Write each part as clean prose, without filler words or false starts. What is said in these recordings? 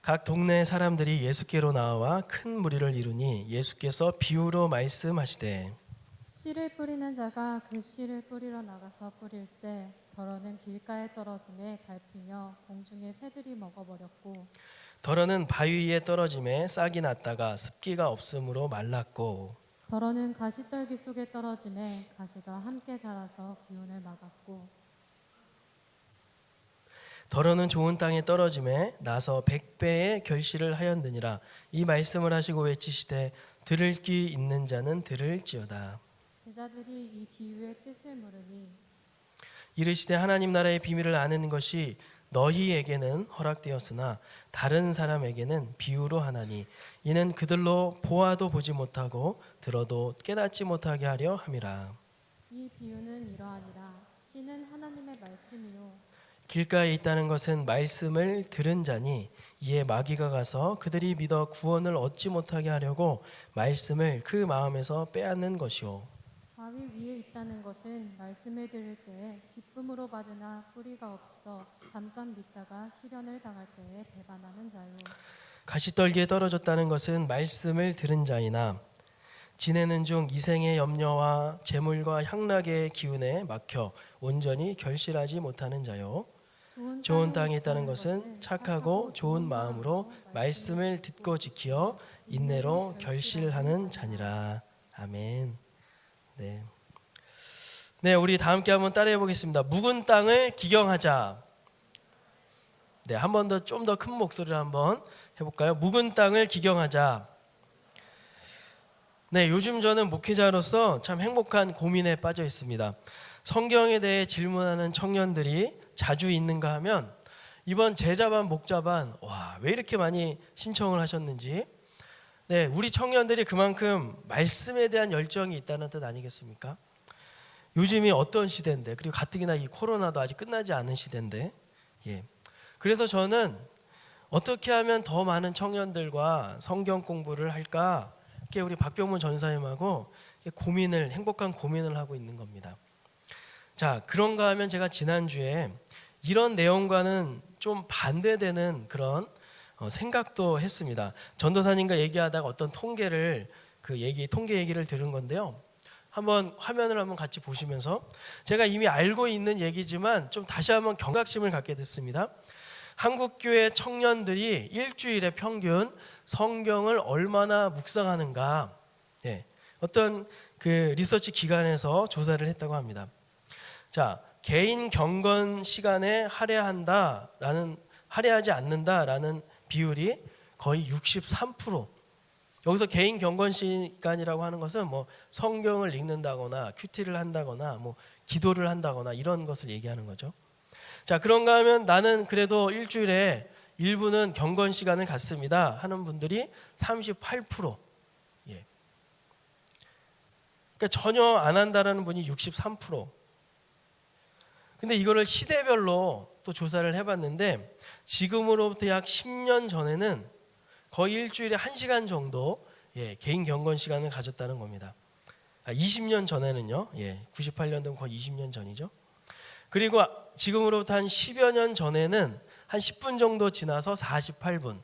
각 동네 사람들이 예수께로 나와 큰 무리를 이루니 예수께서 비유로 말씀하시되 씨를 뿌리는 자가 그 씨를 뿌리러 나가서 뿌릴새 더러는 길가에 떨어짐에 밟히며 공중의 새들이 먹어버렸고 더러는 바위 위에 떨어짐에 싹이 났다가 습기가 없으므로 말랐고 더러는 가시떨기 속에 떨어짐에 가시가 함께 자라서 기운을 막았고 더러는 좋은 땅에 떨어짐에 나서 100배의 결실을 하였느니라. 이 말씀을 하시고 외치시되 들을 귀 있는 자는 들을지어다. 제자들이 이 비유의 뜻을 물으니 이르시되 하나님 나라의 비밀을 아는 것이 너희에게는 허락되었으나 다른 사람에게는 비유로 하나니 이는 그들로 보아도 보지 못하고 들어도 깨닫지 못하게 하려 함이라. 이 비유는 이러하니라. 씨는 하나님의 말씀이요 길가에 있다는 것은 말씀을 들은 자니 이에 마귀가 가서 그들이 믿어 구원을 얻지 못하게 하려고 말씀을 그 마음에서 빼앗는 것이요. 바위 위에 있다는 것은 말씀을 들을 때에 기쁨으로 받으나 뿌리가 없어 잠깐 믿다가 시련을 당할 때에 배반하는 자요. 가시떨기에 떨어졌다는 것은 말씀을 들은 자이나 지내는 중 이생의 염려와 재물과 향락의 기운에 막혀 온전히 결실하지 못하는 자요. 좋은 땅에 있다는 것은 착하고 좋은 마음으로 말씀을 듣고 지키어 인내로 결실하는 자니라. 아멘. 네, 우리 다 함께 한번 따라해 보겠습니다. 묵은 땅을 기경하자. 네, 한 번 더 좀 더 큰 목소리로 한번 해볼까요? 묵은 땅을 기경하자. 네, 요즘 저는 목회자로서 참 행복한 고민에 빠져 있습니다. 성경에 대해 질문하는 청년들이 자주 있는가 하면 이번 제자반 목자반 왜 이렇게 많이 신청을 하셨는지. 네, 우리 청년들이 그만큼 말씀에 대한 열정이 있다는 뜻 아니겠습니까? 요즘이 어떤 시대인데, 그리고 가뜩이나 이 코로나도 아직 끝나지 않은 시대인데, 그래서 저는 어떻게 하면 더 많은 청년들과 성경 공부를 할까? 이렇게 우리 박병문 전사님하고 행복한 고민을 하고 있는 겁니다. 자, 그런가 하면 제가 지난주에 이런 내용과는 좀 반대되는 그런 생각도 했습니다. 전도사님과 얘기하다가 어떤 통계 얘기를 들은 건데요. 한번 화면을 한번 같이 보시면서 제가 이미 알고 있는 얘기지만 좀 다시 한번 경각심을 갖게 됐습니다. 한국교회 청년들이 일주일에 평균 성경을 얼마나 묵상하는가, 어떤 그 리서치 기관에서 조사를 했다고 합니다. 자, 개인 경건 시간에 할애하지 않는다라는 비율이 거의 63%. 여기서 개인 경건 시간이라고 하는 것은 뭐 성경을 읽는다거나 큐티를 한다거나 뭐 기도를 한다거나 이런 것을 얘기하는 거죠. 자, 그런가 하면 나는 그래도 일주일에 일부는 경건 시간을 갖습니다 하는 분들이 38%. 그러니까 전혀 안 한다라는 분이 63%. 근데 이거를 시대별로 또 조사를 해봤는데 지금으로부터 약 10년 전에는 거의 일주일에 1시간 정도 개인 경건 시간을 가졌다는 겁니다. 20년 전에는요. 98년도면 거의 20년 전이죠. 그리고 지금으로부터 한 10여 년 전에는 한 10분 정도 지나서 48분.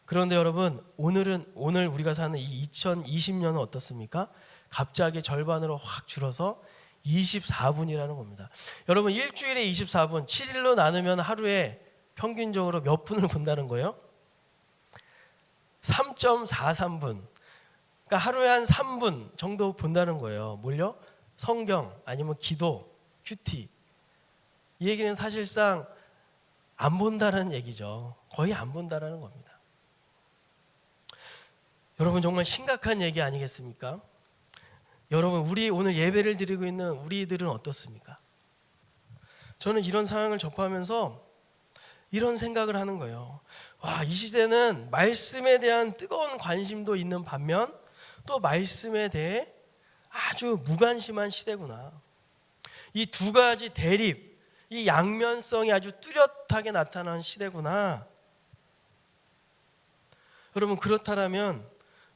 그런데 여러분, 오늘 우리가 사는 이 2020년은 어떻습니까? 갑자기 절반으로 확 줄어서 24분이라는 겁니다. 여러분, 일주일에 24분, 7일로 나누면 하루에 평균적으로 몇 분을 본다는 거예요? 3.43분. 그러니까 하루에 한 3분 정도 본다는 거예요. 뭘요? 성경 아니면 기도, 큐티. 이 얘기는 사실상 안 본다는 얘기죠. 거의 안 본다라는 겁니다. 여러분, 정말 심각한 얘기 아니겠습니까? 여러분, 우리 오늘 예배를 드리고 있는 우리들은 어떻습니까? 저는 이런 상황을 접하면서 이런 생각을 하는 거예요. 이 시대는 말씀에 대한 뜨거운 관심도 있는 반면 또 말씀에 대해 아주 무관심한 시대구나. 이 두 가지 대립, 이 양면성이 아주 뚜렷하게 나타나는 시대구나. 여러분, 그렇다면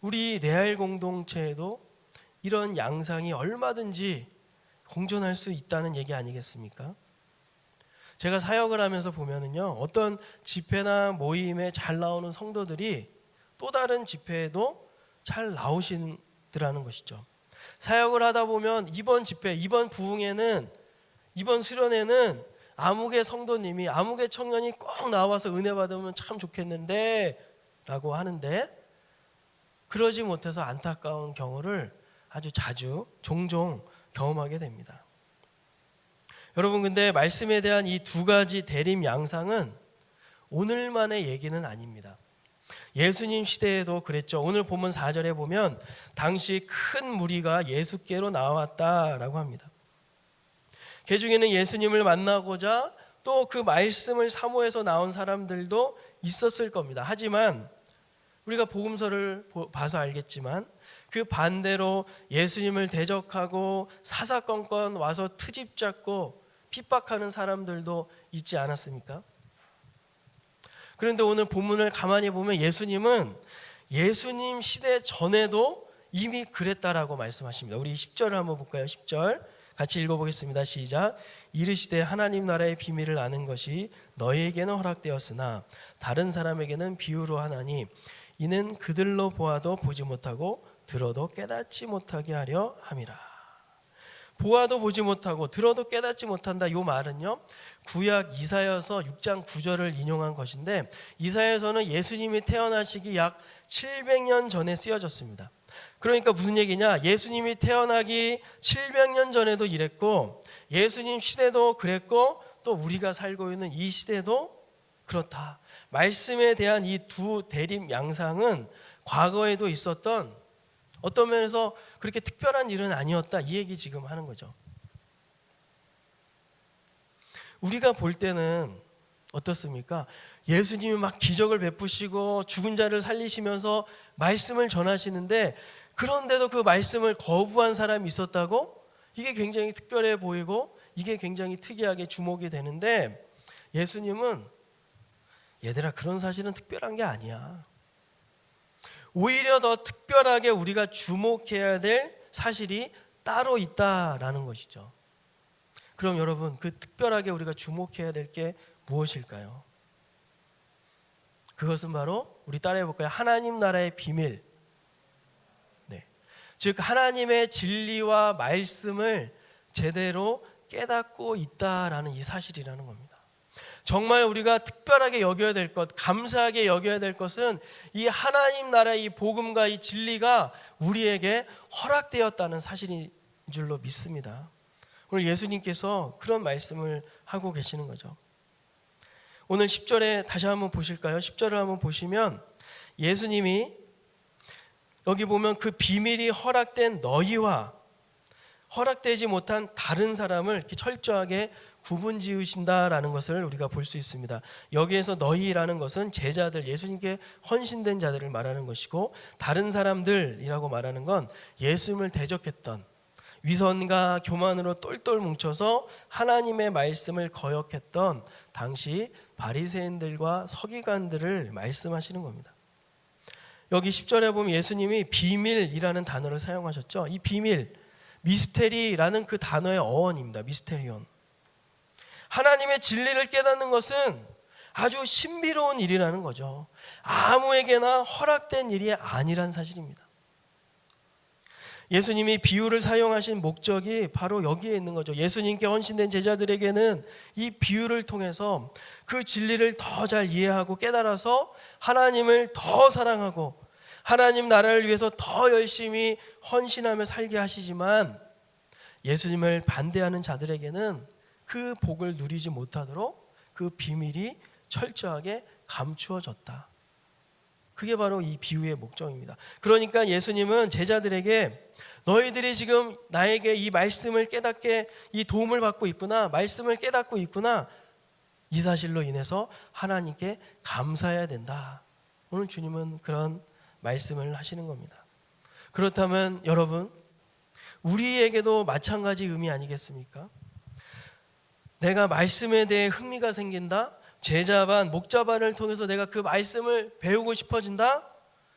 우리 레알 공동체에도 이런 양상이 얼마든지 공존할 수 있다는 얘기 아니겠습니까? 제가 사역을 하면서 보면은요, 어떤 집회나 모임에 잘 나오는 성도들이 또 다른 집회에도 잘 나오시더라는 것이죠. 사역을 하다 보면 이번 집회, 이번 부흥회는, 이번 수련회는 아무개 성도님이, 아무개 청년이 꼭 나와서 은혜 받으면 참 좋겠는데 라고 하는데, 그러지 못해서 안타까운 경우를 아주 자주 종종 경험하게 됩니다. 여러분, 근데 말씀에 대한 이 두 가지 대림 양상은 오늘만의 얘기는 아닙니다. 예수님 시대에도 그랬죠. 오늘 본문 4절에 보면 당시 큰 무리가 예수께로 나왔다라고 합니다. 그 중에는 예수님을 만나고자 또 그 말씀을 사모해서 나온 사람들도 있었을 겁니다. 하지만 우리가 복음서를 봐서 알겠지만 그 반대로 예수님을 대적하고 사사건건 와서 트집 잡고 핍박하는 사람들도 있지 않았습니까? 그런데 오늘 본문을 가만히 보면 예수님은 예수님 시대 전에도 이미 그랬다라고 말씀하십니다. 우리 10절을 한번 볼까요? 10절 같이 읽어보겠습니다. 시작. 이르시되 하나님 나라의 비밀을 아는 것이 너희에게는 허락되었으나 다른 사람에게는 비유로 하나니 이는 그들로 보아도 보지 못하고 들어도 깨닫지 못하게 하려 함이라. 보아도 보지 못하고 들어도 깨닫지 못한다. 이 말은요, 구약 이사야서 6장 9절을 인용한 것인데, 이사야서는 예수님이 태어나시기 약 700년 전에 쓰여졌습니다. 그러니까 무슨 얘기냐, 예수님이 태어나기 700년 전에도 이랬고 예수님 시대도 그랬고 또 우리가 살고 있는 이 시대도 그렇다. 말씀에 대한 이 두 대립 양상은 과거에도 있었던, 어떤 면에서 그렇게 특별한 일은 아니었다, 이 얘기 지금 하는 거죠. 우리가 볼 때는 어떻습니까? 예수님이 막 기적을 베푸시고 죽은 자를 살리시면서 말씀을 전하시는데, 그런데도 그 말씀을 거부한 사람이 있었다고? 이게 굉장히 특별해 보이고 이게 굉장히 특이하게 주목이 되는데, 예수님은 얘들아, 그런 사실은 특별한 게 아니야. 오히려 더 특별하게 우리가 주목해야 될 사실이 따로 있다라는 것이죠. 그럼 여러분, 그 특별하게 우리가 주목해야 될 게 무엇일까요? 그것은 바로, 우리 따라해 볼까요? 하나님 나라의 비밀. 네. 즉 하나님의 진리와 말씀을 제대로 깨닫고 있다라는 이 사실이라는 겁니다. 정말 우리가 특별하게 여겨야 될 것, 감사하게 여겨야 될 것은 이 하나님 나라의 이 복음과 이 진리가 우리에게 허락되었다는 사실인 줄로 믿습니다. 오늘 예수님께서 그런 말씀을 하고 계시는 거죠. 오늘 10절에 다시 한번 보실까요? 10절을 한번 보시면 예수님이 여기 보면 그 비밀이 허락된 너희와 허락되지 못한 다른 사람을 이렇게 철저하게 구분 지으신다라는 것을 우리가 볼 수 있습니다. 여기에서 너희라는 것은 제자들, 예수님께 헌신된 자들을 말하는 것이고, 다른 사람들이라고 말하는 건 예수님을 대적했던, 위선과 교만으로 똘똘 뭉쳐서 하나님의 말씀을 거역했던 당시 바리새인들과 서기관들을 말씀하시는 겁니다. 여기 10절에 보면 예수님이 비밀이라는 단어를 사용하셨죠. 이 비밀, 미스테리라는 그 단어의 어원입니다. 미스테리온. 하나님의 진리를 깨닫는 것은 아주 신비로운 일이라는 거죠. 아무에게나 허락된 일이 아니란 사실입니다. 예수님이 비유를 사용하신 목적이 바로 여기에 있는 거죠. 예수님께 헌신된 제자들에게는 이 비유를 통해서 그 진리를 더 잘 이해하고 깨달아서 하나님을 더 사랑하고 하나님 나라를 위해서 더 열심히 헌신하며 살게 하시지만, 예수님을 반대하는 자들에게는 그 복을 누리지 못하도록 그 비밀이 철저하게 감추어졌다. 그게 바로 이 비유의 목적입니다. 그러니까 예수님은 제자들에게 너희들이 지금 나에게 이 말씀을 깨닫게 이 도움을 받고 있구나, 말씀을 깨닫고 있구나, 이 사실로 인해서 하나님께 감사해야 된다. 오늘 주님은 그런 말씀을 하시는 겁니다. 그렇다면 여러분, 우리에게도 마찬가지 의미 아니겠습니까? 내가 말씀에 대해 흥미가 생긴다, 제자반, 목자반을 통해서 내가 그 말씀을 배우고 싶어진다.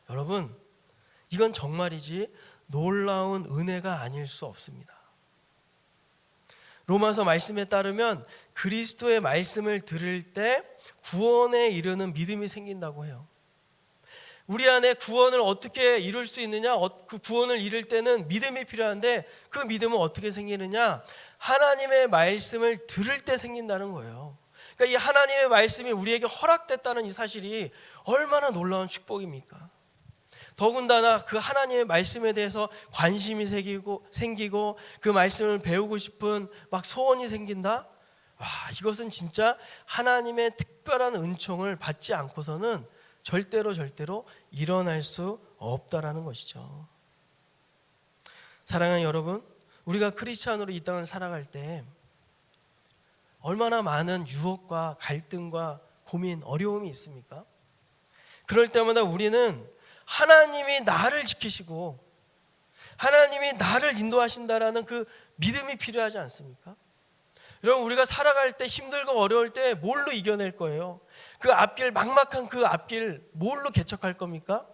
여러분, 이건 정말이지 놀라운 은혜가 아닐 수 없습니다. 로마서 말씀에 따르면 그리스도의 말씀을 들을 때 구원에 이르는 믿음이 생긴다고 해요. 우리 안에 구원을 어떻게 이룰 수 있느냐? 그 구원을 이룰 때는 믿음이 필요한데 그 믿음은 어떻게 생기느냐? 하나님의 말씀을 들을 때 생긴다는 거예요. 그러니까 이 하나님의 말씀이 우리에게 허락됐다는 이 사실이 얼마나 놀라운 축복입니까? 더군다나 그 하나님의 말씀에 대해서 관심이 생기고 그 말씀을 배우고 싶은 막 소원이 생긴다? 와, 이것은 진짜 하나님의 특별한 은총을 받지 않고서는 절대로 일어날 수 없다라는 것이죠. 사랑하는 여러분, 우리가 크리스찬으로 이 땅을 살아갈 때 얼마나 많은 유혹과 갈등과 고민, 어려움이 있습니까? 그럴 때마다 우리는 하나님이 나를 지키시고 하나님이 나를 인도하신다라는 그 믿음이 필요하지 않습니까? 여러분, 우리가 살아갈 때 힘들고 어려울 때 뭘로 이겨낼 거예요? 그 앞길, 막막한 그 앞길 뭘로 개척할 겁니까?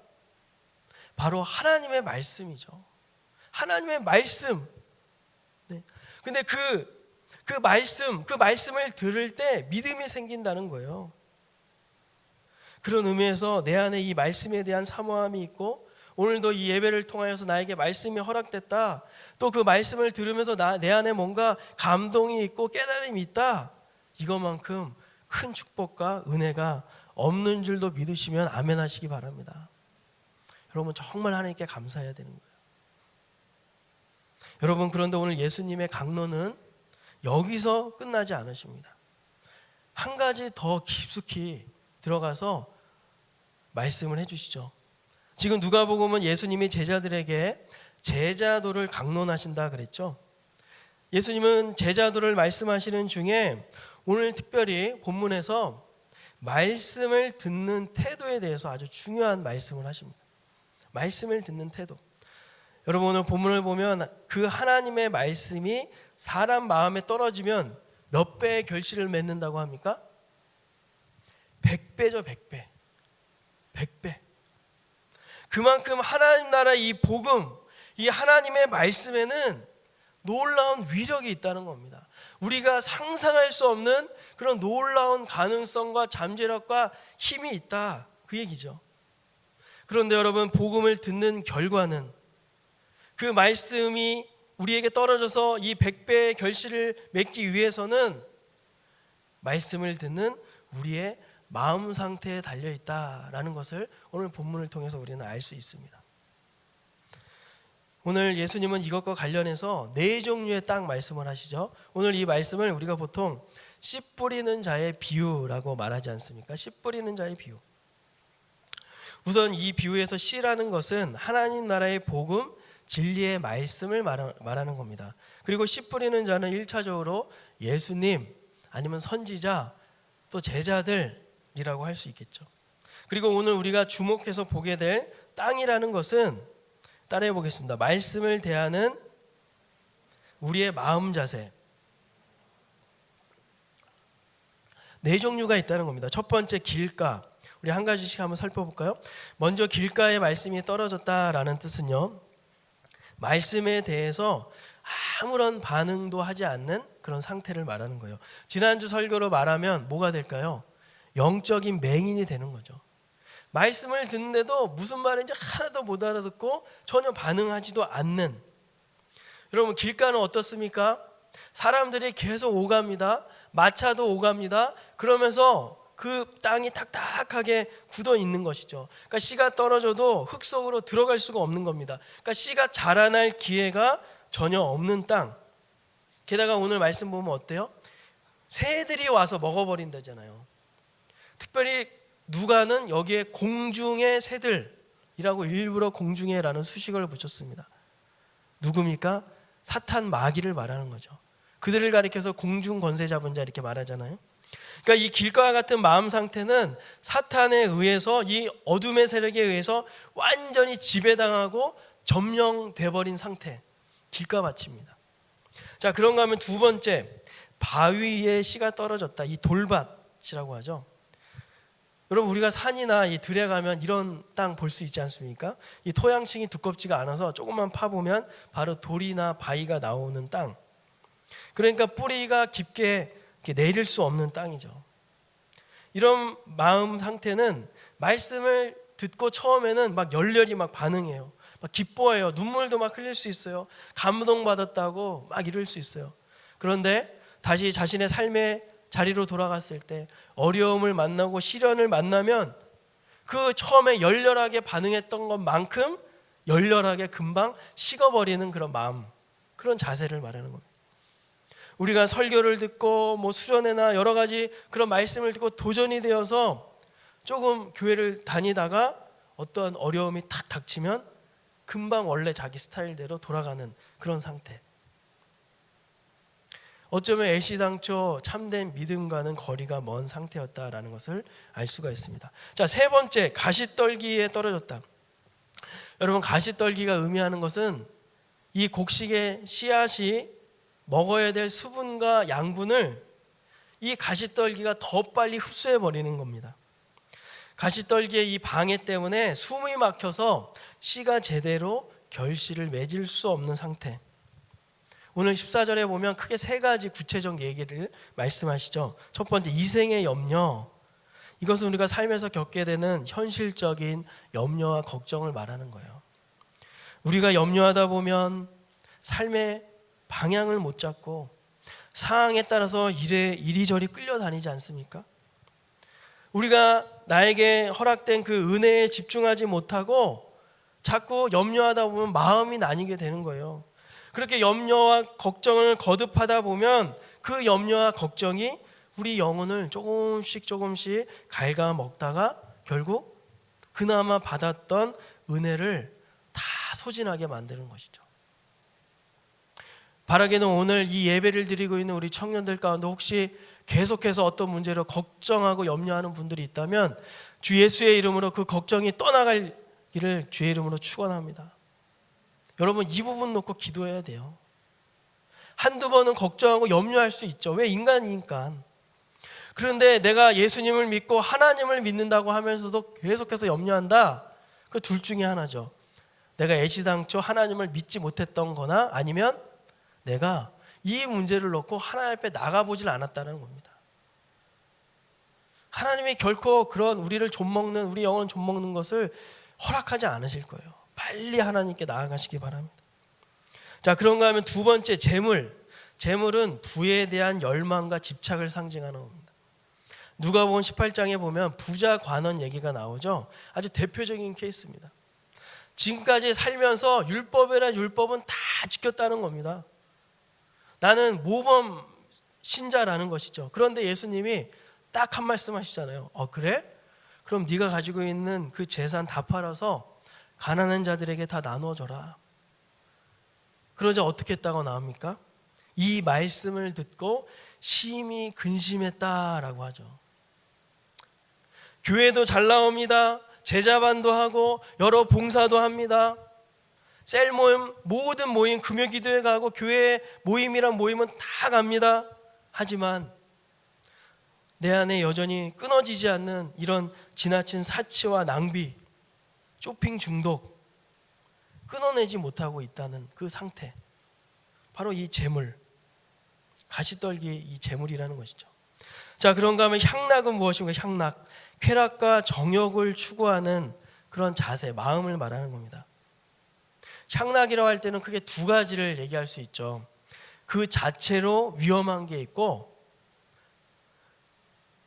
바로 하나님의 말씀이죠. 하나님의 말씀. 네. 근데 그 말씀을 들을 때 믿음이 생긴다는 거예요. 그런 의미에서 내 안에 이 말씀에 대한 사모함이 있고 오늘도 이 예배를 통하여서 나에게 말씀이 허락됐다. 또 그 말씀을 들으면서 내 안에 뭔가 감동이 있고 깨달음이 있다. 이것만큼 큰 축복과 은혜가 없는 줄도 믿으시면 아멘 하시기 바랍니다. 여러분, 정말 하나님께 감사해야 되는 거예요. 여러분, 그런데 오늘 예수님의 강론은 여기서 끝나지 않으십니다. 한 가지 더 깊숙이 들어가서 말씀을 해주시죠. 지금 누가복음은 예수님이 제자들에게 제자도를 강론하신다 그랬죠. 예수님은 제자도를 말씀하시는 중에 오늘 특별히 본문에서 말씀을 듣는 태도에 대해서 아주 중요한 말씀을 하십니다. 말씀을 듣는 태도. 여러분, 오늘 본문을 보면 그 하나님의 말씀이 사람 마음에 떨어지면 몇 배의 결실을 맺는다고 합니까? 100배죠, 100배. 100배. 그만큼 하나님 나라 이 복음, 이 하나님의 말씀에는 놀라운 위력이 있다는 겁니다. 우리가 상상할 수 없는 그런 놀라운 가능성과 잠재력과 힘이 있다, 그 얘기죠. 그런데 여러분, 복음을 듣는 결과는 그 말씀이 우리에게 떨어져서 이 100배의 결실을 맺기 위해서는 말씀을 듣는 우리의 마음 상태에 달려있다라는 것을 오늘 본문을 통해서 우리는 알 수 있습니다. 오늘 예수님은 이것과 관련해서 4종류의 땅 말씀을 하시죠. 오늘 이 말씀을 우리가 보통 씨 뿌리는 자의 비유라고 말하지 않습니까? 씨 뿌리는 자의 비유. 우선 이 비유에서 씨라는 것은 하나님 나라의 복음, 진리의 말씀을 말하는 겁니다. 그리고 씨 뿌리는 자는 1차적으로 예수님 아니면 선지자 또 제자들이라고 할 수 있겠죠. 그리고 오늘 우리가 주목해서 보게 될 땅이라는 것은 따라해 보겠습니다. 말씀을 대하는 우리의 마음 자세. 4종류가 있다는 겁니다. 첫 번째, 길가. 우리 한 가지씩 한번 살펴볼까요? 먼저 길가에 말씀이 떨어졌다라는 뜻은요, 말씀에 대해서 아무런 반응도 하지 않는 그런 상태를 말하는 거예요. 지난주 설교로 말하면 뭐가 될까요? 영적인 맹인이 되는 거죠. 말씀을 듣는데도 무슨 말인지 하나도 못 알아듣고 전혀 반응하지도 않는. 여러분, 길가는 어떻습니까? 사람들이 계속 오갑니다. 마차도 오갑니다. 그러면서 그 땅이 딱딱하게 굳어 있는 것이죠. 그러니까 씨가 떨어져도 흙 속으로 들어갈 수가 없는 겁니다. 그러니까 씨가 자라날 기회가 전혀 없는 땅. 게다가 오늘 말씀 보면 어때요? 새들이 와서 먹어버린다잖아요. 특별히 누가는 여기에 공중의 새들이라고 일부러 공중에라는 수식어를 붙였습니다. 누굽니까? 사탄 마귀를 말하는 거죠. 그들을 가리켜서 공중 권세 잡은 자 이렇게 말하잖아요. 그러니까 이 길가와 같은 마음 상태는 사탄에 의해서, 이 어둠의 세력에 의해서 완전히 지배당하고 점령돼 버린 상태, 길가밭입니다. 자, 그런가 하면 두 번째, 바위 위에 씨가 떨어졌다. 이 돌밭이라고 하죠. 여러분, 우리가 산이나 이 들에 가면 이런 땅 볼 수 있지 않습니까? 이 토양층이 두껍지가 않아서 조금만 파보면 바로 돌이나 바위가 나오는 땅. 그러니까 뿌리가 깊게 이렇게 내릴 수 없는 땅이죠. 이런 마음 상태는 말씀을 듣고 처음에는 막 열렬히 막 반응해요. 막 기뻐해요. 눈물도 막 흘릴 수 있어요. 감동받았다고 막 이럴 수 있어요. 그런데 다시 자신의 삶의 자리로 돌아갔을 때 어려움을 만나고 시련을 만나면 그 처음에 열렬하게 반응했던 것만큼 열렬하게 금방 식어버리는 그런 마음, 그런 자세를 말하는 겁니다. 우리가 설교를 듣고 뭐 수련회나 여러 가지 그런 말씀을 듣고 도전이 되어서 조금 교회를 다니다가 어떠한 어려움이 탁 닥치면 금방 원래 자기 스타일대로 돌아가는 그런 상태. 어쩌면 애시당초 참된 믿음과는 거리가 먼 상태였다라는 것을 알 수가 있습니다. 자, 세 번째, 가시떨기에 떨어졌다. 여러분, 가시떨기가 의미하는 것은 이 곡식의 씨앗이 먹어야 될 수분과 양분을 이 가시떨기가 더 빨리 흡수해 버리는 겁니다. 가시떨기의 이 방해 때문에 숨이 막혀서 씨가 제대로 결실을 맺을 수 없는 상태. 오늘 14절에 보면 크게 세 가지 구체적 얘기를 말씀하시죠. 첫 번째, 이생의 염려. 이것은 우리가 삶에서 겪게 되는 현실적인 염려와 걱정을 말하는 거예요. 우리가 염려하다 보면 삶의 방향을 못 잡고 상황에 따라서 이리저리 끌려다니지 않습니까? 우리가 나에게 허락된 그 은혜에 집중하지 못하고 자꾸 염려하다 보면 마음이 나뉘게 되는 거예요. 그렇게 염려와 걱정을 거듭하다 보면 그 염려와 걱정이 우리 영혼을 조금씩 갉아먹다가 결국 그나마 받았던 은혜를 다 소진하게 만드는 것이죠. 바라기는 오늘 이 예배를 드리고 있는 우리 청년들 가운데 혹시 계속해서 어떤 문제로 걱정하고 염려하는 분들이 있다면 주 예수의 이름으로 그 걱정이 떠나가기를 주의 이름으로 축원합니다. 여러분, 이 부분 놓고 기도해야 돼요. 한두 번은 걱정하고 염려할 수 있죠. 왜? 인간이니까. 그런데 내가 예수님을 믿고 하나님을 믿는다고 하면서도 계속해서 염려한다. 그 둘 중에 하나죠. 내가 애시당초 하나님을 믿지 못했던 거나 아니면 내가 이 문제를 놓고 하나님 앞에 나가보질 않았다는 겁니다. 하나님이 결코 그런 우리를 좀먹는, 우리 영혼을 좀먹는 것을 허락하지 않으실 거예요. 빨리 하나님께 나아가시기 바랍니다. 자, 그런가 하면 두 번째, 재물은 부에 대한 열망과 집착을 상징하는 겁니다. 누가복음 18장에 보면 부자 관원 얘기가 나오죠. 아주 대표적인 케이스입니다. 지금까지 살면서 율법은 다 지켰다는 겁니다. 나는 모범 신자라는 것이죠. 그런데 예수님이 딱 한 말씀 하시잖아요. 그래? 그럼 네가 가지고 있는 그 재산 다 팔아서 가난한 자들에게 다 나눠줘라. 그러자 어떻게 했다고 나옵니까? 이 말씀을 듣고 심히 근심했다라고 하죠. 교회도 잘 나옵니다. 제자반도 하고 여러 봉사도 합니다. 셀 모임, 모든 모임, 금요기도회 가고 교회 모임이란 모임은 다 갑니다. 하지만 내 안에 여전히 끊어지지 않는 이런 지나친 사치와 낭비, 쇼핑 중독, 끊어내지 못하고 있다는 그 상태, 바로 이 재물, 가시떨기의 이 재물이라는 것이죠. 자, 그런가 하면 향락은 무엇입니까? 향락, 쾌락과 정욕을 추구하는 그런 자세, 마음을 말하는 겁니다. 향락이라고 할 때는 크게 두 가지를 얘기할 수 있죠. 그 자체로 위험한 게 있고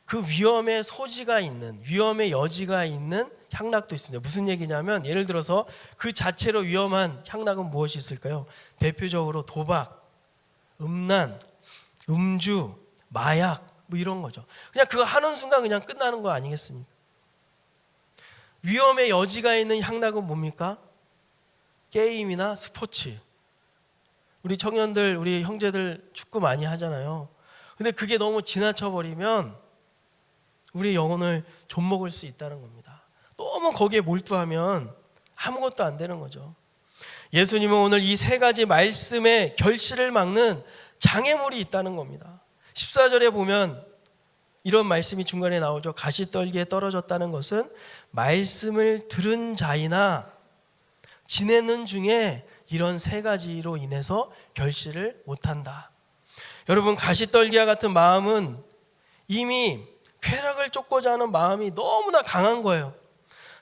그 위험의 소지가 있는, 위험의 여지가 있는 향락도 있습니다. 무슨 얘기냐면 예를 들어서 그 자체로 위험한 향락은 무엇이 있을까요? 대표적으로 도박, 음란, 음주, 마약 뭐 이런 거죠. 그냥 그거 하는 순간 그냥 끝나는 거 아니겠습니까? 위험의 여지가 있는 향락은 뭡니까? 게임이나 스포츠. 우리 청년들, 우리 형제들 축구 많이 하잖아요. 근데 그게 너무 지나쳐버리면 우리 영혼을 좀먹을 수 있다는 겁니다. 너무 거기에 몰두하면 아무것도 안 되는 거죠. 예수님은 오늘 이 세 가지 말씀의 결실을 막는 장애물이 있다는 겁니다. 14절에 보면 이런 말씀이 중간에 나오죠. 가시떨기에 떨어졌다는 것은 말씀을 들은 자이나 지내는 중에 이런 세 가지로 인해서 결실을 못한다. 여러분, 가시떨기와 같은 마음은 이미 쾌락을 쫓고자 하는 마음이 너무나 강한 거예요.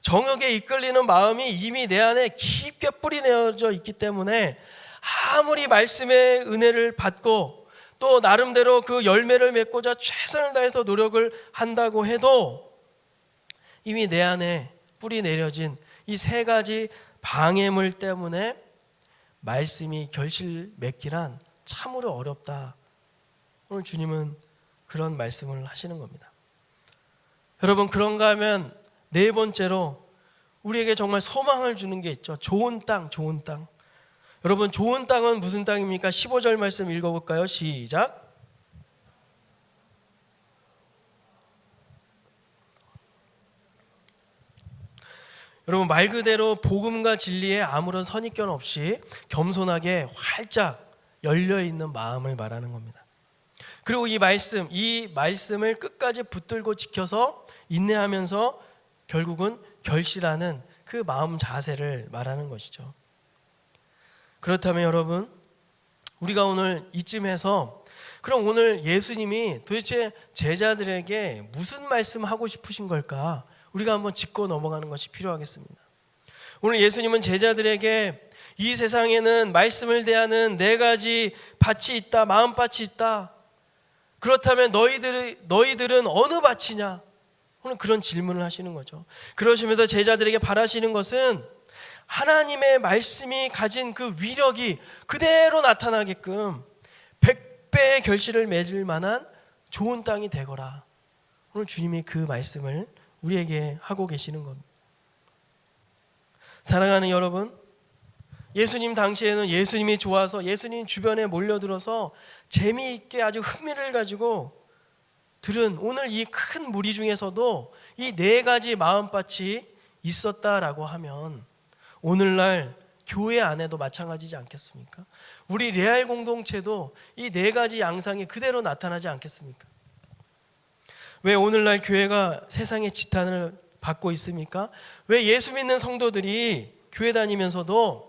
정욕에 이끌리는 마음이 이미 내 안에 깊게 뿌리내어져 있기 때문에 아무리 말씀의 은혜를 받고 또 나름대로 그 열매를 맺고자 최선을 다해서 노력을 한다고 해도 이미 내 안에 뿌리 내려진 이 세 가지 방해물 때문에 말씀이 결실 맺기란 참으로 어렵다. 오늘 주님은 그런 말씀을 하시는 겁니다. 여러분, 그런가 하면 네 번째로 우리에게 정말 소망을 주는 게 있죠. 좋은 땅, 좋은 땅. 여러분, 좋은 땅은 무슨 땅입니까? 15절 말씀 읽어볼까요? 시작. 여러분, 말 그대로 복음과 진리에 아무런 선입견 없이 겸손하게 활짝 열려있는 마음을 말하는 겁니다. 그리고 이 말씀을 끝까지 붙들고 지켜서 인내하면서 결국은 결실하는 그 마음 자세를 말하는 것이죠. 그렇다면 여러분, 우리가 오늘 이쯤에서 그럼 오늘 예수님이 도대체 제자들에게 무슨 말씀하고 싶으신 걸까? 우리가 한번 짚고 넘어가는 것이 필요하겠습니다. 오늘 예수님은 제자들에게 이 세상에는 말씀을 대하는 네 가지 밭이 있다, 마음밭이 있다. 그렇다면 너희들은 어느 밭이냐? 오늘 그런 질문을 하시는 거죠. 그러시면서 제자들에게 바라시는 것은 하나님의 말씀이 가진 그 위력이 그대로 나타나게끔 100배의 결실을 맺을 만한 좋은 땅이 되거라. 오늘 주님이 그 말씀을 우리에게 하고 계시는 겁니다. 사랑하는 여러분, 예수님 당시에는 예수님이 좋아서 예수님 주변에 몰려들어서 재미있게 아주 흥미를 가지고 들은 오늘 이 큰 무리 중에서도 이 네 가지 마음밭이 있었다라고 하면 오늘날 교회 안에도 마찬가지지 않겠습니까? 우리 레알 공동체도 이 네 가지 양상이 그대로 나타나지 않겠습니까? 왜 오늘날 교회가 세상의 지탄을 받고 있습니까? 왜 예수 믿는 성도들이 교회 다니면서도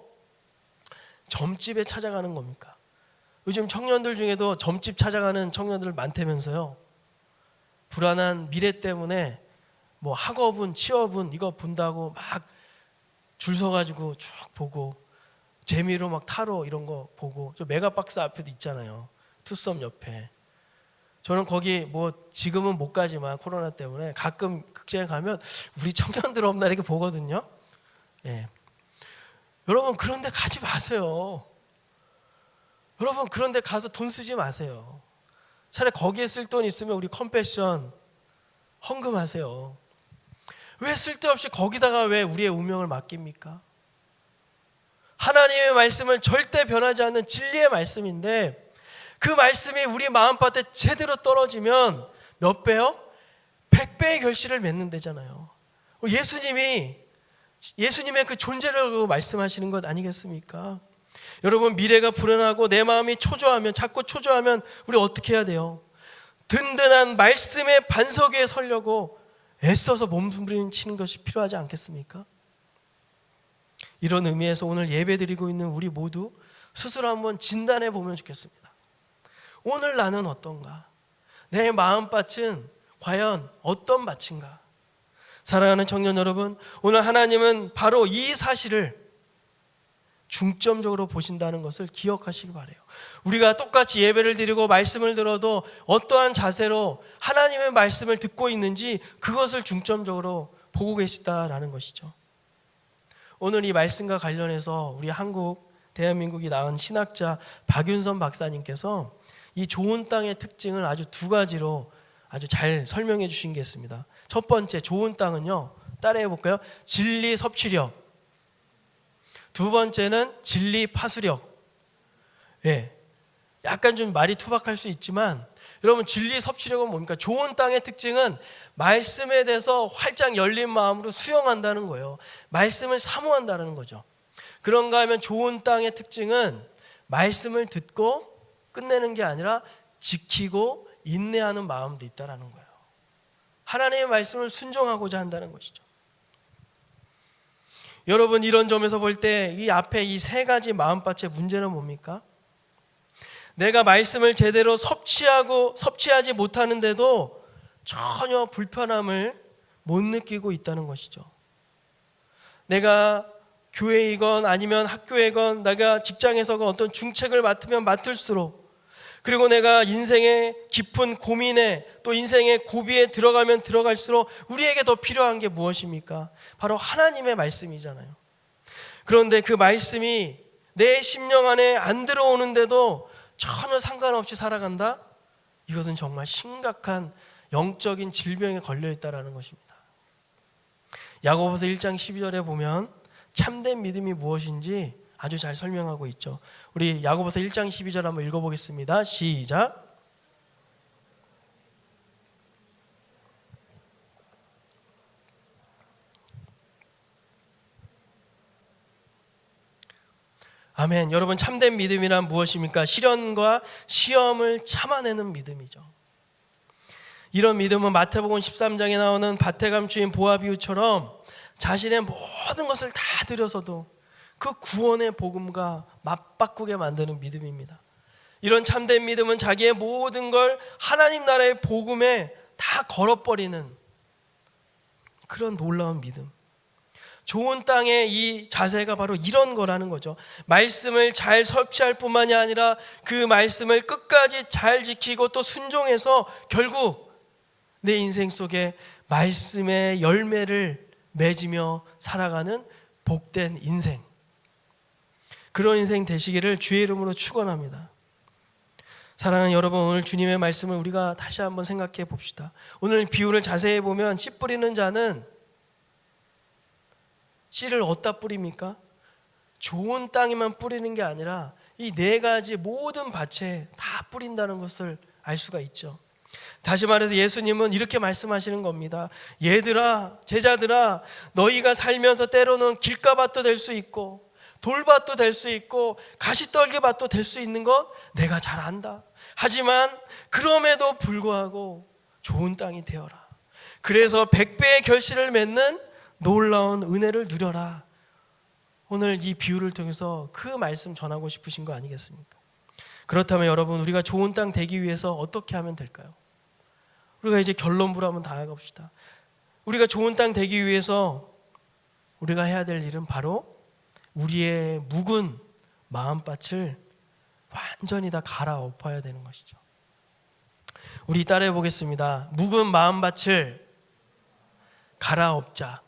점집에 찾아가는 겁니까? 요즘 청년들 중에도 점집 찾아가는 청년들 많다면서요. 불안한 미래 때문에 뭐 학업은 취업은 이거 본다고 막 줄 서가지고 쭉 보고 재미로 막 타로 이런 거 보고, 저 메가박스 앞에도 있잖아요. 투썸 옆에. 저는 거기 뭐 지금은 못 가지만 코로나 때문에 가끔 극장에 가면 우리 청년들 없나 이렇게 보거든요. 예. 여러분, 그런데 가지 마세요. 여러분, 그런데 가서 돈 쓰지 마세요. 차라리 거기에 쓸 돈 있으면 우리 컴패션 헌금하세요. 왜 쓸데없이 거기다가 왜 우리의 운명을 맡깁니까? 하나님의 말씀은 절대 변하지 않는 진리의 말씀인데 그 말씀이 우리 마음밭에 제대로 떨어지면 몇 배요? 100배의 결실을 맺는 데잖아요. 예수님의 그 존재를 말씀하시는 것 아니겠습니까? 여러분, 미래가 불안하고 내 마음이 자꾸 초조하면 우리 어떻게 해야 돼요? 든든한 말씀의 반석 위에 서려고 애써서 몸부림치는 것이 필요하지 않겠습니까? 이런 의미에서 오늘 예배드리고 있는 우리 모두 스스로 한번 진단해 보면 좋겠습니다. 오늘 나는 어떤가? 내 마음밭은 과연 어떤 밭인가? 사랑하는 청년 여러분, 오늘 하나님은 바로 이 사실을 중점적으로 보신다는 것을 기억하시기 바라요. 우리가 똑같이 예배를 드리고 말씀을 들어도 어떠한 자세로 하나님의 말씀을 듣고 있는지 그것을 중점적으로 보고 계시다라는 것이죠. 오늘 이 말씀과 관련해서 우리 대한민국이 낳은 신학자 박윤선 박사님께서 이 좋은 땅의 특징을 아주 두 가지로 아주 잘 설명해 주신 게 있습니다. 첫 번째, 좋은 땅은요, 따라해 볼까요? 진리 섭취력. 두 번째는 진리 파수력. 예, 약간 좀 말이 투박할 수 있지만 여러분, 진리 섭취력은 뭡니까? 좋은 땅의 특징은 말씀에 대해서 활짝 열린 마음으로 수용한다는 거예요. 말씀을 사모한다는 거죠. 그런가 하면 좋은 땅의 특징은 말씀을 듣고 끝내는 게 아니라 지키고 인내하는 마음도 있다는 거예요. 하나님의 말씀을 순종하고자 한다는 것이죠. 여러분, 이런 점에서 볼 때 이 앞에 이 세 가지 마음밭의 문제는 뭡니까? 내가 말씀을 제대로 섭취하지 못하는데도 전혀 불편함을 못 느끼고 있다는 것이죠. 내가 교회이건 아니면 학교이건 내가 직장에서건 어떤 중책을 맡으면 맡을수록, 그리고 내가 인생의 깊은 고민에 또 인생의 고비에 들어가면 들어갈수록 우리에게 더 필요한 게 무엇입니까? 바로 하나님의 말씀이잖아요. 그런데 그 말씀이 내 심령 안에 안 들어오는데도 전혀 상관없이 살아간다? 이것은 정말 심각한 영적인 질병에 걸려있다는 것입니다. 야고보서 1장 12절에 보면 참된 믿음이 무엇인지 아주 잘 설명하고 있죠. 우리 야고보서 1장 12절 한번 읽어보겠습니다. 시작. 아멘. 여러분, 참된 믿음이란 무엇입니까? 시련과 시험을 참아내는 믿음이죠. 이런 믿음은 마태복음 13장에 나오는 밭에 감추인 보아 비유처럼 자신의 모든 것을 다 들여서도 그 구원의 복음과 맞바꾸게 만드는 믿음입니다. 이런 참된 믿음은 자기의 모든 걸 하나님 나라의 복음에 다 걸어버리는 그런 놀라운 믿음. 좋은 땅의 이 자세가 바로 이런 거라는 거죠. 말씀을 잘 섭취할 뿐만이 아니라 그 말씀을 끝까지 잘 지키고 또 순종해서 결국 내 인생 속에 말씀의 열매를 맺으며 살아가는 복된 인생, 그런 인생 되시기를 주의 이름으로 축원합니다. 사랑하는 여러분, 오늘 주님의 말씀을 우리가 다시 한번 생각해 봅시다. 오늘 비유를 자세히 보면 씨 뿌리는 자는 씨를 어디다 뿌립니까? 좋은 땅에만 뿌리는 게 아니라 이 네 가지 모든 밭에 다 뿌린다는 것을 알 수가 있죠. 다시 말해서 예수님은 이렇게 말씀하시는 겁니다. 얘들아, 제자들아, 너희가 살면서 때로는 길가밭도 될 수 있고 돌밭도 될 수 있고 가시떨기밭도 될 수 있는 건 내가 잘 안다. 하지만 그럼에도 불구하고 좋은 땅이 되어라. 그래서 100배의 결실을 맺는 놀라운 은혜를 누려라. 오늘 이 비유를 통해서 그 말씀 전하고 싶으신 거 아니겠습니까? 그렇다면 여러분, 우리가 좋은 땅 되기 위해서 어떻게 하면 될까요? 우리가 이제 결론부로 한번 다가갑시다. 우리가 좋은 땅 되기 위해서 우리가 해야 될 일은 바로 우리의 묵은 마음밭을 완전히 다 갈아엎어야 되는 것이죠. 우리 따라해 보겠습니다. 묵은 마음밭을 갈아엎자.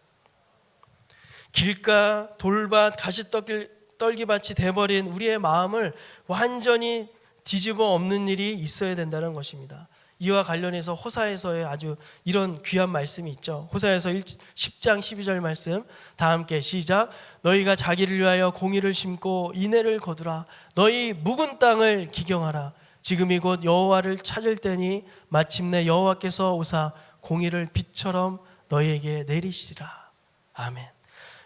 길가, 돌밭, 가시떨기밭이 돼버린 우리의 마음을 완전히 뒤집어 엎는 일이 있어야 된다는 것입니다. 이와 관련해서 호사에서의 아주 이런 귀한 말씀이 있죠. 호사에서 10장 12절 말씀 다 함께 시작. 너희가 자기를 위하여 공의를 심고 인애를 거두라. 너희 묵은 땅을 기경하라. 지금이 곧 여호와를 찾을 때니 마침내 여호와께서 오사 공의를 빛처럼 너희에게 내리시리라. 아멘.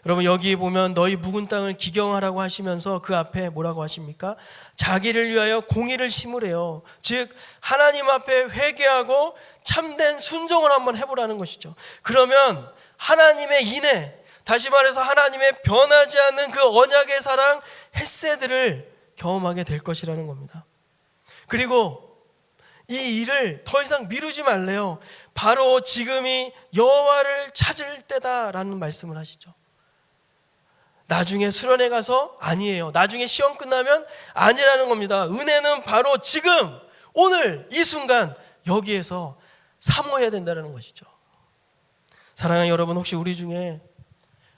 여러분, 여기 보면 너희 묵은 땅을 기경하라고 하시면서 그 앞에 뭐라고 하십니까? 자기를 위하여 공의를 심으래요. 즉 하나님 앞에 회개하고 참된 순종을 한번 해보라는 것이죠. 그러면 하나님의 인애, 다시 말해서 하나님의 변하지 않는 그 언약의 사랑, 헤세드를 경험하게 될 것이라는 겁니다. 그리고 이 일을 더 이상 미루지 말래요. 바로 지금이 여호와를 찾을 때다라는 말씀을 하시죠. 나중에 수련회 가서 아니에요. 나중에 시험 끝나면 아니라는 겁니다. 은혜는 바로 지금, 오늘, 이 순간 여기에서 사모해야 된다는 것이죠. 사랑하는 여러분, 혹시 우리 중에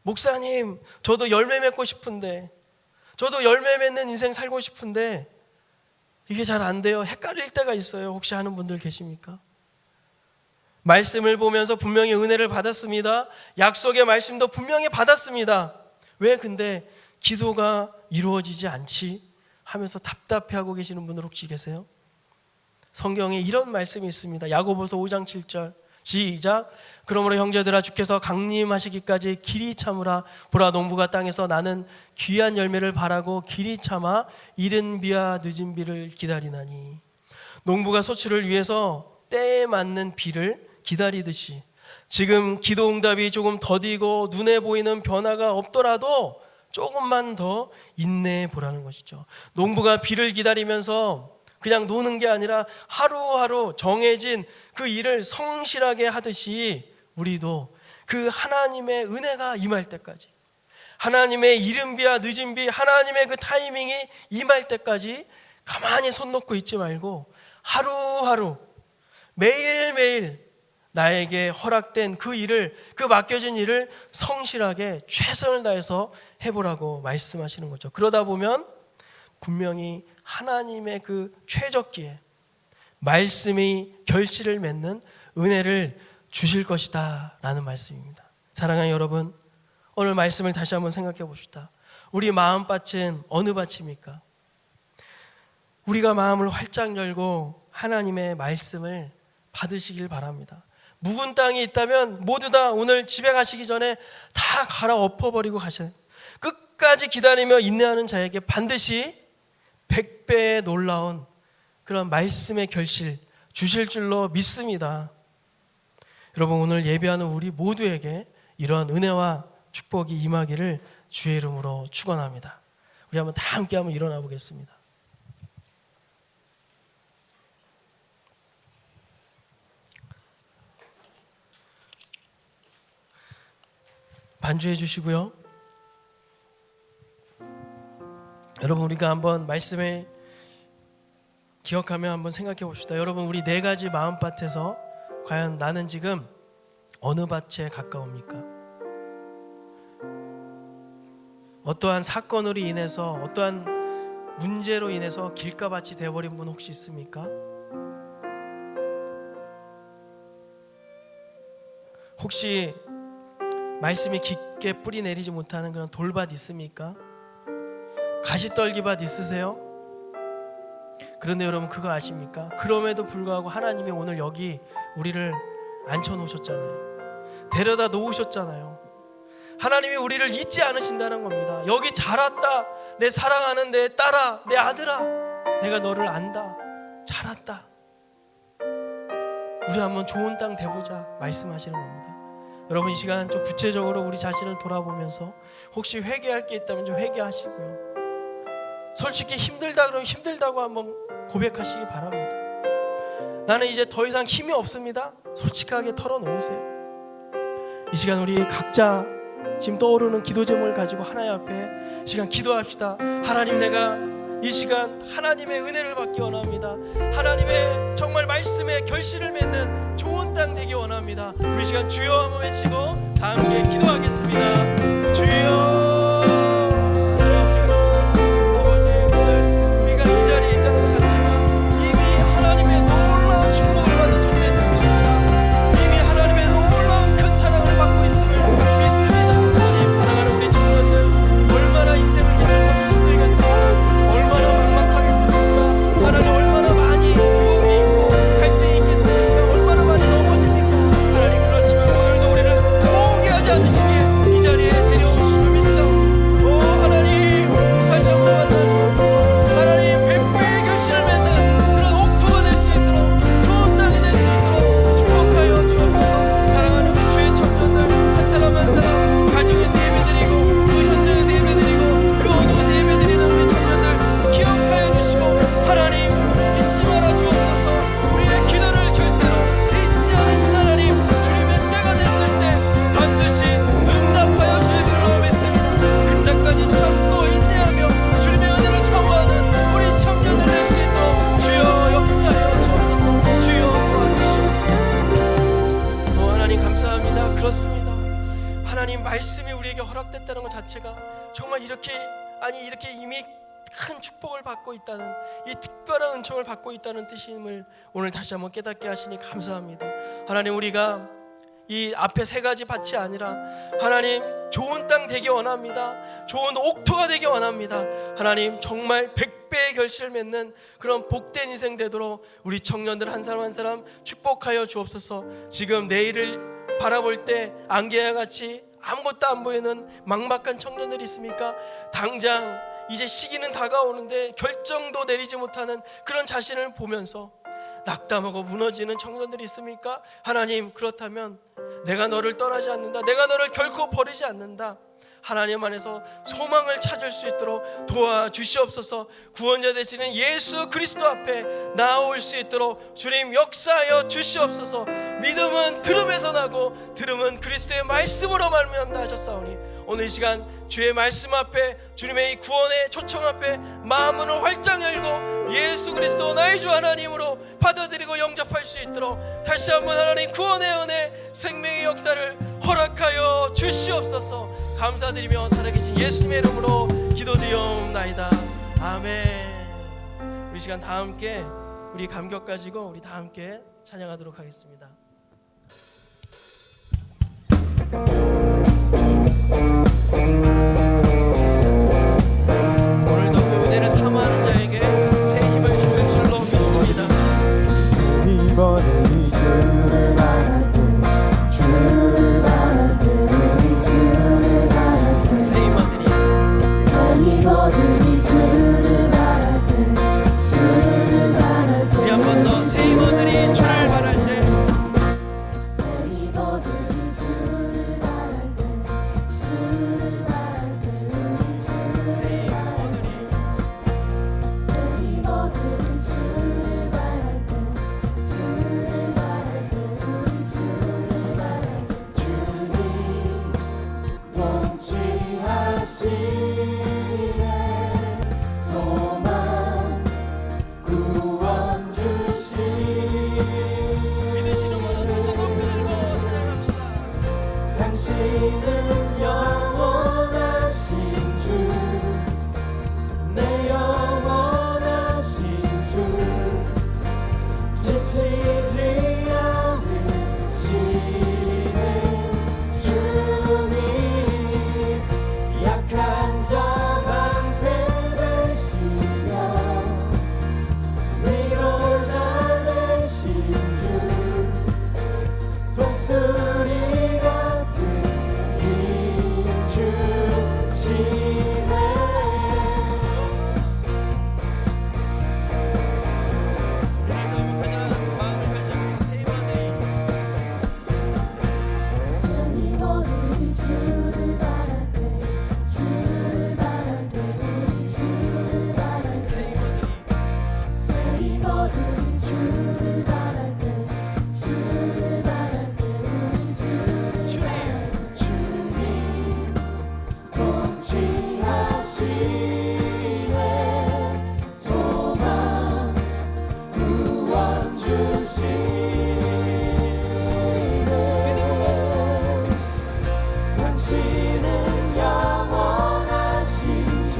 목사님, 저도 열매 맺고 싶은데, 저도 열매 맺는 인생 살고 싶은데 이게 잘 안 돼요. 헷갈릴 때가 있어요. 혹시 하는 분들 계십니까? 말씀을 보면서 분명히 은혜를 받았습니다. 약속의 말씀도 분명히 받았습니다. 왜 근데 기도가 이루어지지 않지? 하면서 답답해하고 계시는 분들 혹시 계세요? 성경에 이런 말씀이 있습니다. 야고보서 5장 7절 시작. 그러므로 형제들아, 주께서 강림하시기까지 길이 참으라. 보라, 농부가 땅에서 나는 귀한 열매를 바라고 길이 참아 이른 비와 늦은 비를 기다리나니. 농부가 소출을 위해서 때에 맞는 비를 기다리듯이 지금 기도 응답이 조금 더디고 눈에 보이는 변화가 없더라도 조금만 더 인내해 보라는 것이죠. 농부가 비를 기다리면서 그냥 노는 게 아니라 하루하루 정해진 그 일을 성실하게 하듯이 우리도 그 하나님의 은혜가 임할 때까지, 하나님의 이른비와 늦은비, 하나님의 그 타이밍이 임할 때까지 가만히 손 놓고 있지 말고 하루하루 매일매일 나에게 허락된 그 일을, 그 맡겨진 일을 성실하게 최선을 다해서 해보라고 말씀하시는 거죠. 그러다 보면 분명히 하나님의 그 최적기에 말씀이 결실을 맺는 은혜를 주실 것이다 라는 말씀입니다. 사랑하는 여러분, 오늘 말씀을 다시 한번 생각해 봅시다. 우리 마음밭은 어느 밭입니까? 우리가 마음을 활짝 열고 하나님의 말씀을 받으시길 바랍니다. 묵은 땅이 있다면 모두 다 오늘 집에 가시기 전에 다 갈아엎어버리고 가셔야 돼요. 끝까지 기다리며 인내하는 자에게 반드시 100배의 놀라운 그런 말씀의 결실 주실 줄로 믿습니다. 여러분, 오늘 예배하는 우리 모두에게 이런 은혜와 축복이 임하기를 주의 이름으로 축원합니다. 우리 한번 다 함께 한번 일어나 보겠습니다. 반주해 주시고요. 여러분, 우리가 한번 말씀을 기억하며 한번 생각해 봅시다. 여러분, 우리 네 가지 마음밭에서 과연 나는 지금 어느 밭에 가까웁니까? 어떠한 사건으로 인해서, 어떠한 문제로 인해서 길가밭이 되어버린 분 혹시 있습니까? 혹시 말씀이 깊게 뿌리 내리지 못하는 그런 돌밭 있습니까? 가시떨기밭 있으세요? 그런데 여러분, 그거 아십니까? 그럼에도 불구하고 하나님이 오늘 여기 우리를 앉혀놓으셨잖아요. 데려다 놓으셨잖아요. 하나님이 우리를 잊지 않으신다는 겁니다. 여기 잘 왔다, 내 사랑하는 내 딸아, 내 아들아, 내가 너를 안다, 잘 왔다, 우리 한번 좋은 땅 돼보자 말씀하시는 겁니다. 여러분, 이 시간 좀 구체적으로 우리 자신을 돌아보면서 혹시 회개할 게 있다면 좀 회개하시고요. 솔직히 힘들다 그러면 힘들다고 한번 고백하시기 바랍니다. 나는 이제 더 이상 힘이 없습니다. 솔직하게 털어놓으세요. 이 시간 우리 각자 지금 떠오르는 기도 제목을 가지고 하나님 앞에 이 시간 기도합시다. 하나님, 내가 이 시간 하나님의 은혜를 받기 원합니다. 하나님의 정말 말씀에 결실을 맺는 좋은 땅 되기 원합니다. 우리 시간 주여 한번 외치고 다 함께 기도하겠습니다. 주여, 말씀이 우리에게 허락됐다는 것 자체가 정말 이렇게 이미 큰 축복을 받고 있다는, 이 특별한 은총을 받고 있다는 뜻임을 오늘 다시 한번 깨닫게 하시니 감사합니다. 하나님, 우리가 이 앞에 세 가지 밭이 아니라 하나님 좋은 땅 되기 원합니다. 좋은 옥토가 되기 원합니다. 하나님, 정말 100배의 결실을 맺는 그런 복된 인생 되도록 우리 청년들 한 사람 한 사람 축복하여 주옵소서. 지금 내일을 바라볼 때 안개와 같이 아무것도 안 보이는 막막한 청년들이 있습니까? 당장 이제 시기는 다가오는데 결정도 내리지 못하는 그런 자신을 보면서 낙담하고 무너지는 청년들이 있습니까? 하나님, 그렇다면 내가 너를 떠나지 않는다, 내가 너를 결코 버리지 않는다, 하나님 안에서 소망을 찾을 수 있도록 도와주시옵소서. 구원자 되시는 예수 그리스도 앞에 나아올 수 있도록 주님 역사하여 주시옵소서. 믿음은 들음에서 나고 들음은 그리스도의 말씀으로 말미암다 하셨사오니 오늘 이 시간 주의 말씀 앞에, 주님의 이 구원의 초청 앞에 마음을 활짝 열고 예수 그리스도 나의 주 하나님으로 받아들이고 영접할 수 있도록 다시 한번 하나님 구원의 은혜, 생명의 역사를 허락하여 주시옵소서. 감사드리며 살아계신 예수님의 이름으로 기도드리옵나이다. 아멘. 우리 시간 다 함께 우리 감격 가지고 우리 다 함께 찬양하도록 하겠습니다. 오늘도 그 은혜를 사모하는 자에게 새 힘을 주실 줄로 믿습니다. 이번에 이 주를 바랄 때, 주를 바랄 때, 우리 주를 바랄 때, 새 힘 얻으니 새 힘 주를 바랄 때, 주를 바랄 때, 우리 한 번 더 새 힘 얻으니 주를 바랄 때, 새 힘 주를 바랄 때, 주를 바랄 때, 우리 주를 새 힘 얻으니 새 힘 주를 바랄 때, 주를 바랄 때, 우리 주를 바랄 때, 주님 통치하시네. 소망 구원 주시. 믿으시는 모든 두 손 높이 들고 찬양합시다. 당신은 영원하신 주, 내 영원하신 주, 지치지 않으시는 주님, 약한 자 방패되시며 위로자 되신 주, 독수리 같은 힘 주시네. 우리 잘못하는 마음을 가지고 새 힘 얻으니 새 힘 주를 바랄 때, 주를 바랄 때, 우리 주를 바랄 때, 새 힘 얻으니 새 힘 주를 바랄 때, 주를 바랄 때, 우리 주를 바랄 때, 주님 통치하시네. 소망 구원 주시네. 당신은 영원하신 주,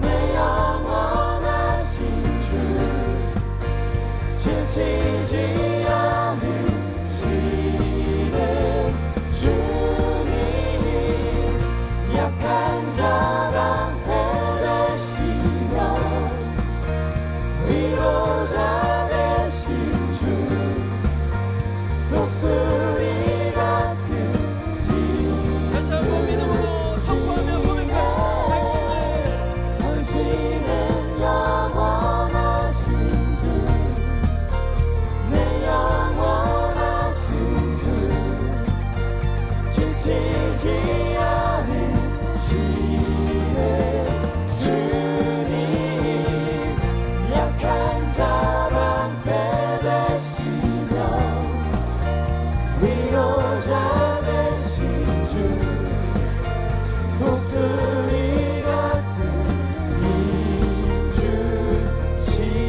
내 영원하신 주, 지치지 않으시는 주님, 약한 자 방패되시며 위로자 되신 주, 독수리 같은 다시 한번 믿음으로 선포하며 고백합시다. 당신은 영원하신 주, 내 영원하신 주, 지치지 않으시는 주님, 약한 자 방패되시며 위로자 되신 주, 독수리 같은 힘 주시네.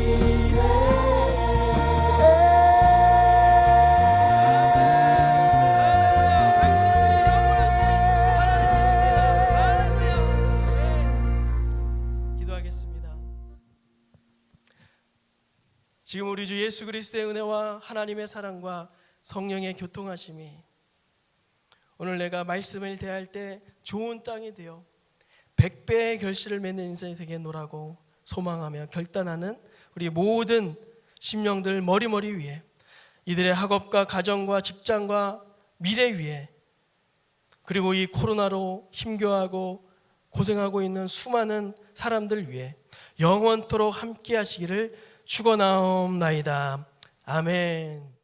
할렐루야. 당신은 우리의 영원하신 하나님이십니다. 할렐루야. 네. 기도하겠습니다. 지금 우리 주 예수 그리스도의 은혜와 하나님의 사랑과 성령의 교통하심이 오늘 내가 말씀을 대할 때 좋은 땅이 되어 100배의 결실을 맺는 인생이 되겠노라고 소망하며 결단하는 우리 모든 심령들 머리머리 위에, 이들의 학업과 가정과 직장과 미래 위에, 그리고 이 코로나로 힘겨워하고 고생하고 있는 수많은 사람들 위해 영원토록 함께 하시기를 축원하옵나이다. 아멘.